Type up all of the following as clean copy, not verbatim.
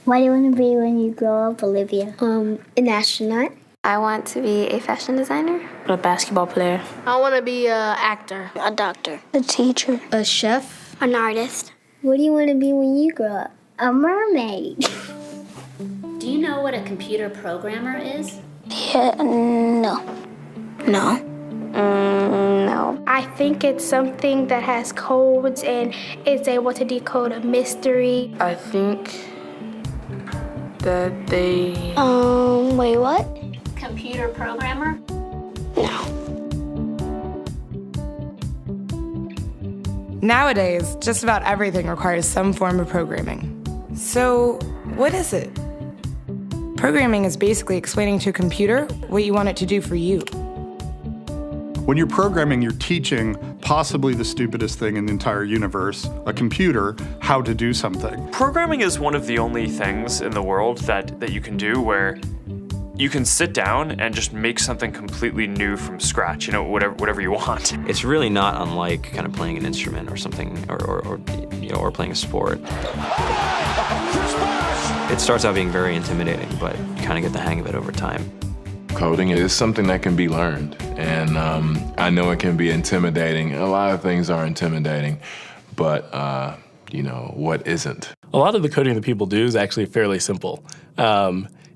What do you want to be when you grow up, Olivia? An astronaut. I want to be a fashion designer. A basketball player. I want to be an actor. A doctor. A teacher. A chef. An artist. What do you want to be when you grow up? A mermaid. Do you know what a computer programmer is? Yeah, no. No. No. I think it's something that has codes and is able to decode a mystery. I think that they... Wait, what? Computer programmer? No. Nowadays, just about everything requires some form of programming. So, what is it? Programming is basically explaining to a computer what you want it to do for you. When you're programming, you're teaching possibly the stupidest thing in the entire universe, a computer, how to do something. Programming is one of the only things in the world that you can do where you can sit down and just make something completely new from scratch, you know, whatever you want. It's really not unlike kind of playing an instrument or something, or playing a sport. It starts out being very intimidating, but you kind of get the hang of it over time. Coding is something that can be learned, and I know it can be intimidating. A lot of things are intimidating, but what isn't? A lot of the coding that people do is actually fairly simple.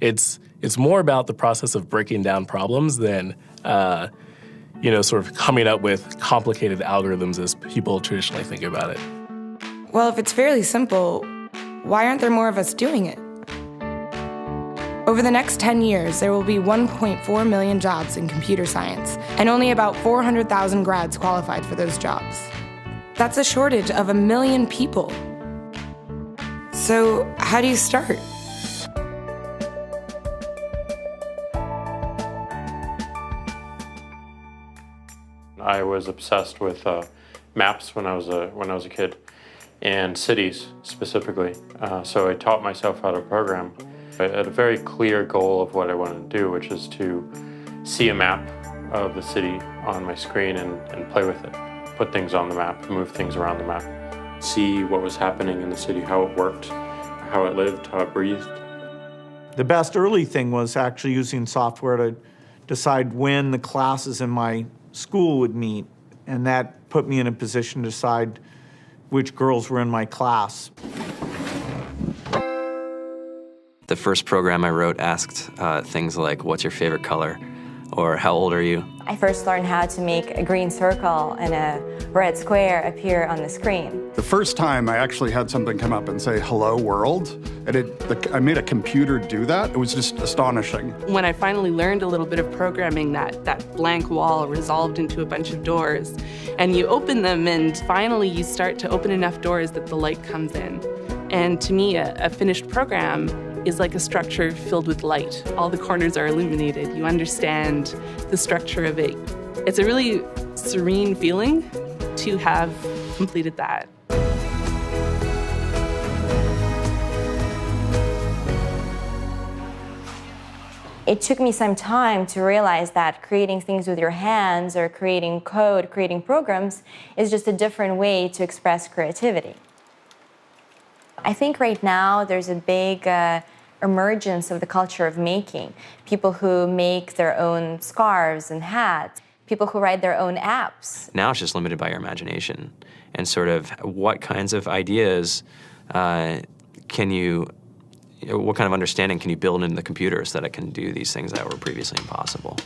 It's more about the process of breaking down problems than, sort of coming up with complicated algorithms as people traditionally think about it. Well, if it's fairly simple, why aren't there more of us doing it? Over the next 10 years, there will be 1.4 million jobs in computer science, and only about 400,000 grads qualified for those jobs. That's a shortage of 1 million people. So, how do you start? I was obsessed with maps when I was a kid, and cities specifically. So I taught myself how to program. I had a very clear goal of what I wanted to do, which is to see a map of the city on my screen and play with it. Put things on the map, move things around the map. See what was happening in the city, how it worked, how it lived, how it breathed. The best early thing was actually using software to decide when the classes in my school would meet, and that put me in a position to decide which girls were in my class. The first program I wrote asked things like, what's your favorite color? Or how old are you? I first learned how to make a green circle and a red square appear on the screen. The first time I actually had something come up and say, hello world, and I made a computer do that. It was just astonishing. When I finally learned a little bit of programming, that blank wall resolved into a bunch of doors, and you open them, and finally you start to open enough doors that the light comes in. And to me, a finished program is like a structure filled with light. All the corners are illuminated. You understand the structure of it. It's a really serene feeling to have completed that. It took me some time to realize that creating things with your hands or creating code, creating programs, is just a different way to express creativity. I think right now there's a big emergence of the culture of making. People who make their own scarves and hats, people who write their own apps. Now it's just limited by your imagination and sort of what kinds of ideas what kind of understanding can you build into the computer so that it can do these things that were previously impossible.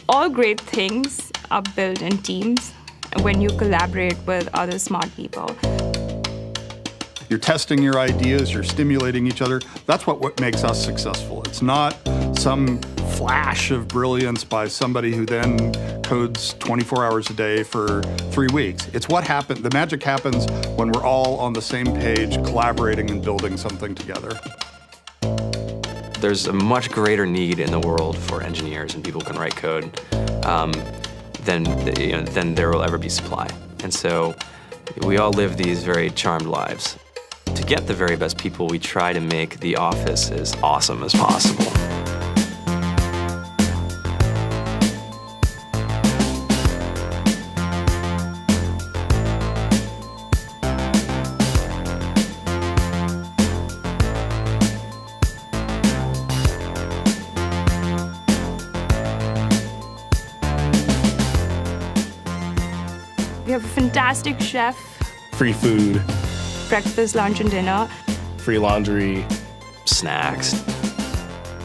All great things are built in teams when you collaborate with other smart people. You're testing your ideas, you're stimulating each other. That's what makes us successful. It's not some flash of brilliance by somebody who then codes 24 hours a day for 3 weeks. It's what happened. The magic happens when we're all on the same page, collaborating and building something together. There's a much greater need in the world for engineers and people who can write code than there will ever be supply. And so we all live these very charmed lives. To get the very best people, we try to make the office as awesome as possible. have a fantastic chef, Free food, breakfast, lunch, and dinner. free laundry, snacks,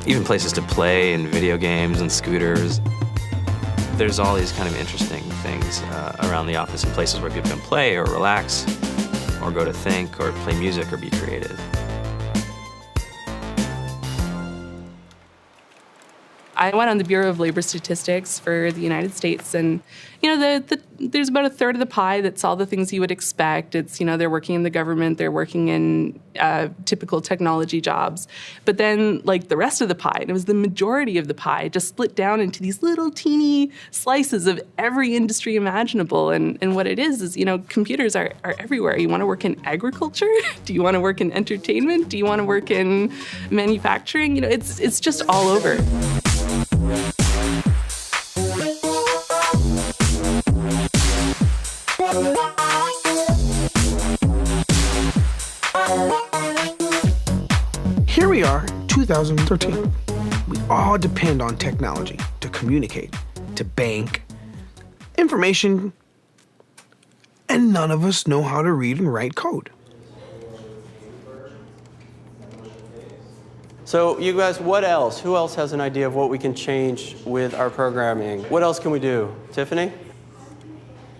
even places to play and video games and scooters. There's all these kind of interesting things around the office and places where people can play or relax or go to think or play music or be creative. I went on the Bureau of Labor Statistics for the United States, and there's about a third of the pie that's all the things you would expect. It's, they're working in the government, they're working in typical technology jobs. But then, like, the rest of the pie, and it was the majority of the pie, just split down into these little teeny slices of every industry imaginable. And what it is, computers are everywhere. You want to work in agriculture? Do you want to work in entertainment? Do you want to work in manufacturing? It's just all over. Here we are, 2013. We all depend on technology to communicate, to bank, information, and none of us know how to read and write code. So you guys, what else? Who else has an idea of what we can change with our programming? What else can we do? Tiffany?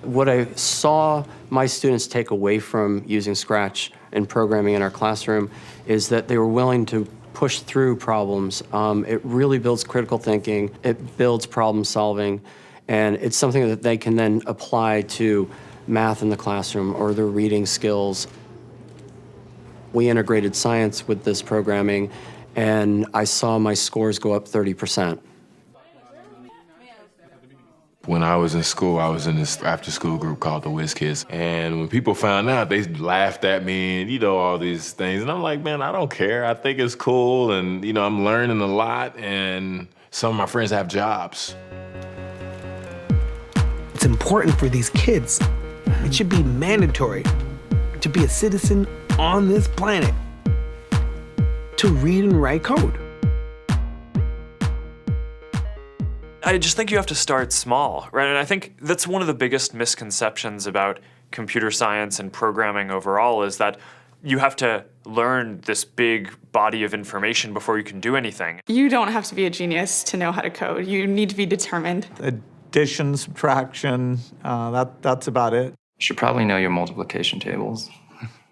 What I saw my students take away from using Scratch and programming in our classroom is that they were willing to push through problems. It really builds critical thinking, it builds problem solving, and it's something that they can then apply to math in the classroom or their reading skills. We integrated science with this programming, and I saw my scores go up 30%. When I was in school, I was in this after-school group called the Whiz Kids. And when people found out, they laughed at me and, all these things. And I'm like, man, I don't care. I think it's cool. And, I'm learning a lot. And some of my friends have jobs. It's important for these kids. It should be mandatory to be a citizen on this planet, to read and write code. I just think you have to start small, right? And I think that's one of the biggest misconceptions about computer science and programming overall is that you have to learn this big body of information before you can do anything. You don't have to be a genius to know how to code. You need to be determined. Addition, subtraction, that's about it. You should probably know your multiplication tables.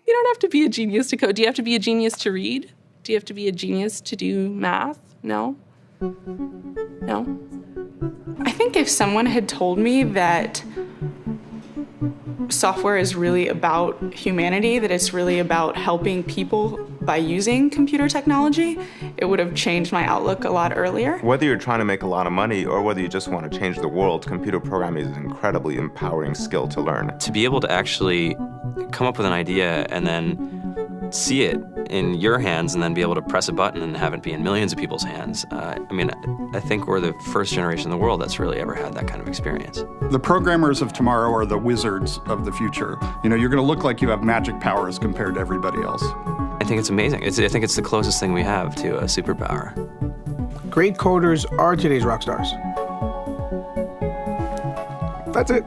You don't have to be a genius to code. Do you have to be a genius to read? Do you have to be a genius to do math? No? No? I think if someone had told me that software is really about humanity, that it's really about helping people by using computer technology, it would have changed my outlook a lot earlier. Whether you're trying to make a lot of money or whether you just want to change the world, computer programming is an incredibly empowering skill to learn. To be able to actually come up with an idea and then see it in your hands and then be able to press a button and have it be in millions of people's hands. I think we're the first generation in the world that's really ever had that kind of experience. The programmers of tomorrow are the wizards of the future. You're going to look like you have magic powers compared to everybody else. I think it's amazing. I think it's the closest thing we have to a superpower. Great coders are today's rock stars. That's it.